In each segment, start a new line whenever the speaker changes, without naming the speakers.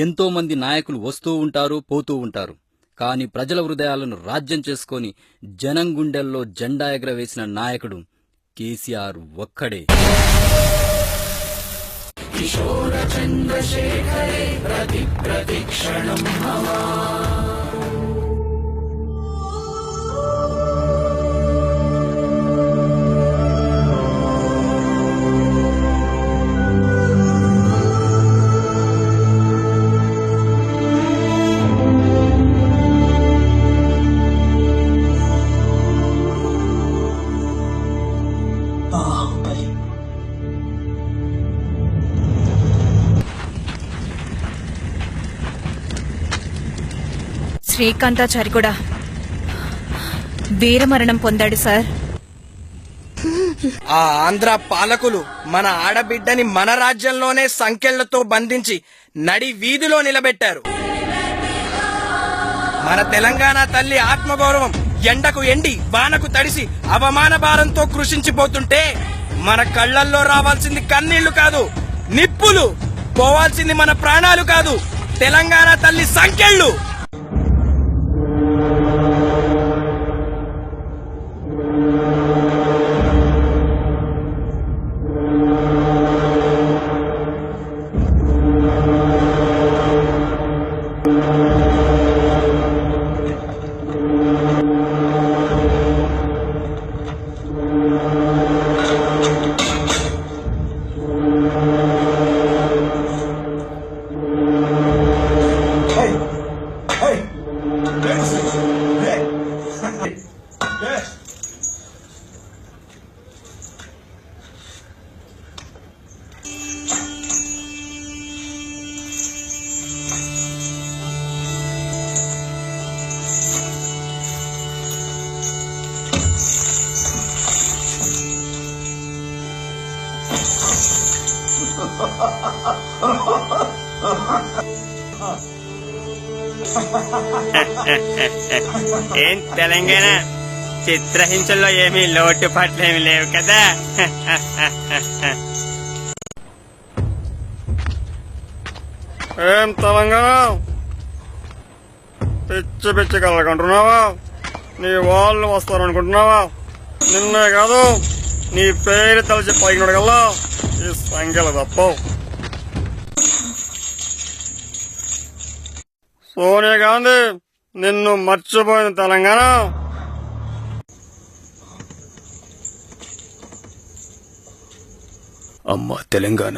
ఎంతో మంది నాయకులు వస్తూ ఉంటారు, పోతూ ఉంటారు. కాని ప్రజల హృదయాలను రాజ్యం చేసుకొని జనం గుండెల్లో జెండా ఎగరవేసిన నాయకుడు కేసీఆర్ ఒక్కడే. కిశోర చంద్రశేఖరే ప్రతి ప్రతిక్షణం మమా.
శ్రీకాంతాచారి కూడా వీరమరణం పొందాడు సార్.
ఆ ఆంధ్ర పాలకులు మన ఆడబిడ్డని మన రాజ్యంలోనే సంకెళ్లతో బంధించి నడి వీధిలో నిలబెట్టారు. మన తెలంగాణ తల్లి ఆత్మగౌరవం ఎండకు ఎండి వానకు తడిసి అవమాన భారంతో కృషించిపోతుంటే మన కళ్లల్లో రావాల్సింది కన్నీళ్లు కాదు, నిప్పులు. పోవాల్సింది మన ప్రాణాలు కాదు, తెలంగాణ తల్లి సంకెళ్ళు.
ఏం తెలంగాణ చిత్రహింసల్లో ఏమీ లోటుపాట్లేమి లేవు కదా.
ఏం తెలంగాణ పిచ్చి పిచ్చి కలగంటున్నావా? నీ వాళ్ళు వస్తారనుకుంటున్నావా? నిన్నే కాదు నీ పేరు తలచి పైకినడు కల్లా ఈ సంఖ్యలు తప్పవు. సోనియా గాంధీ నిన్ను మర్చిపోయిన తెలంగాణ.
అమ్మా తెలంగాణ,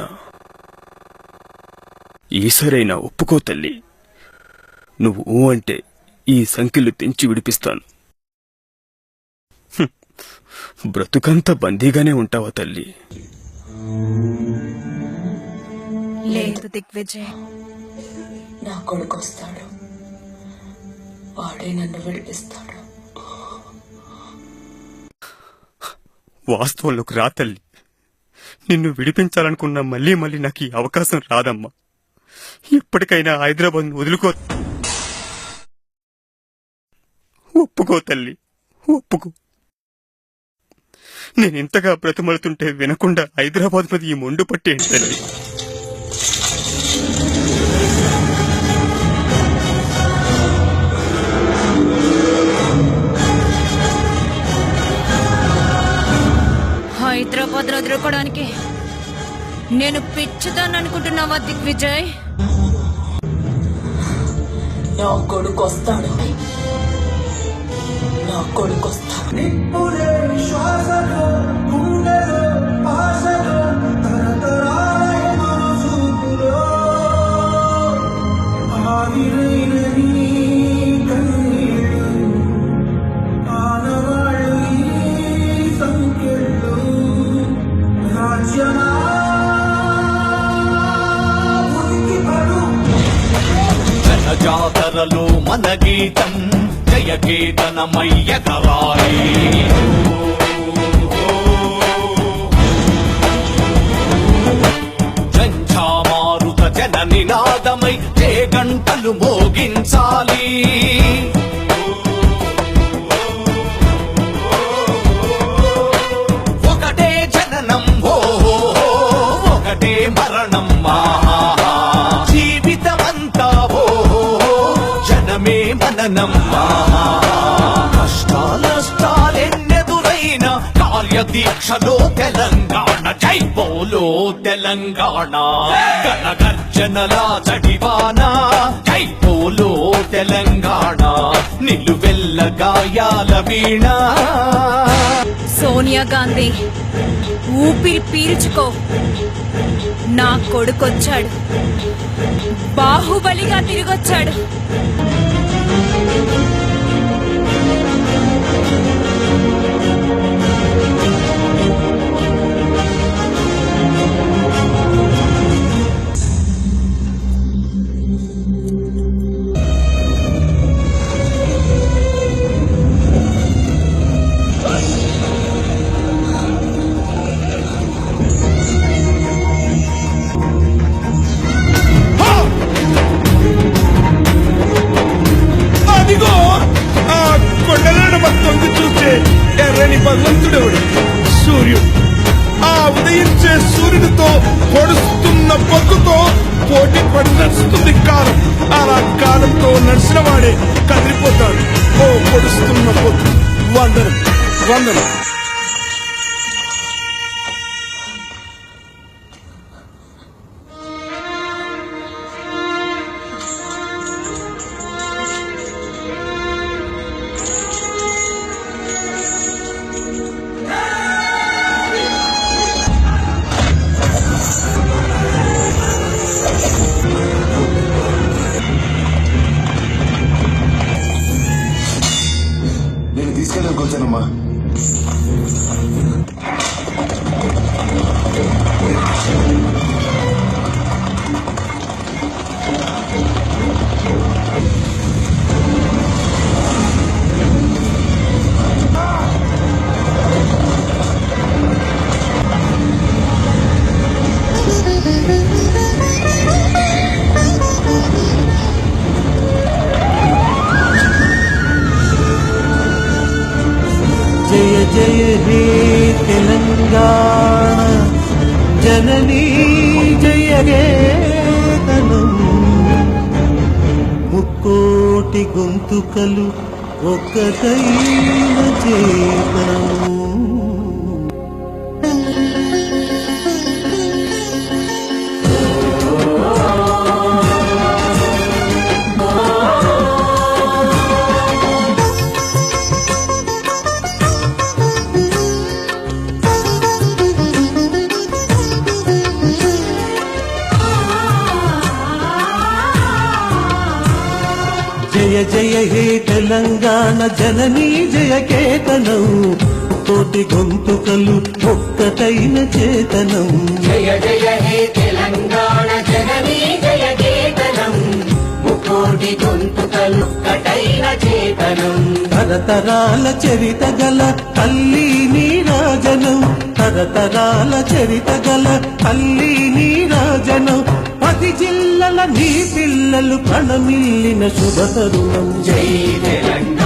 ఈసరైనా ఒప్పుకో తల్లి. నువ్వు ఊ అంటే ఈ సంఖ్యలు తెంచి విడిపిస్తాను. బ్రతుకంతా బందీగానే ఉంటావా తల్లి?
లేదు దిగ్విజయ్,
నా కొడుకు వస్తాడు, వాడే నన్ను విడిపిస్తాడు.
వాస్తవంలోకి రా తల్లి. నిన్ను విడిపించాలనుకున్నా మళ్ళీ మళ్ళీ నాకు ఈ అవకాశం రాదమ్మా. ఎప్పటికైనా హైదరాబాద్ వదులుకో. ఒప్పుకో తల్లి, ఒప్పుకో. నేనింతగా బ్రతిమలుతుంటే వినకుండా హైదరాబాద్ మీద ఈ మొండు పట్టేంటి తల్లి?
హైదరాబాద్ వదులుకోవడానికి నేను పిచ్చిదాన్ని అనుకుంటున్నావా దిగ్విజయ్?
నా కొడుకు వస్తాడు, నా కొడుకు వస్తాడు.
జాతరలో మన గీతం జయకేతనమయ్యగరాయి. జంఝామారుత జన నినాదమై జయ గంటలు మోగించాలి. ఒకటే జననం ఒకటే మరణం, జీవితమంతా జనమా కష్టాలెన్నెదురైన కార్యదీక్షలో తెలంగాణ జై బోలో తెలంగాణ గణగర్జనల చడివాన జై బోలో తెలంగాణ నిలువెల్ల గాయాల వీణ
సోనియా గాంధీ ఊపిరి పీల్చుకో, నా కొడుకొచ్చాడు, బాహుబలిగా తిరిగొచ్చాడు.
అదిగో ఆ కొండలను మొత్తం చూస్తే ఎర్రని భగవంతుడెవడు? సూర్యుడు. ఆ ఉదయించే సూర్యుడితో పొడుస్తున్న పొద్దుతో పోటీ పడి నడుస్తుంది కాలం. అలా కాలంతో నడిచిన వాడే కదిలిపోతాడు. ఓ పొడుస్తున్న పొద్దు, వందనం వందనం.
నేను తీసుకెళ్ళడానికి వచ్చానమ్మా.
జయ జయ హే తెలంగాణ జననీ జయ గేతనం ముక్కోటి గొంతుకలు ఒక్కటైన చేతనం. జయ జయ హే తెలంగాణ జననీ జయ కేతనం కోటి గొంతుకలు ఒక్కటైన చేతనం.
జయ జయ హే తెలంగాణ జననీ జయ కేతనం ముకోటి గొంతుకలు కటైన చేతనం.
తరతరాల చరిత గల తల్లి నీరాజనం, తరతరాల చరిత గల తల్లి నీరాజనం. 10 జిల్లల నీ పిల్లలు ప్రణమిల్లిన శుభ తరుణం.
జై తెలంగాణ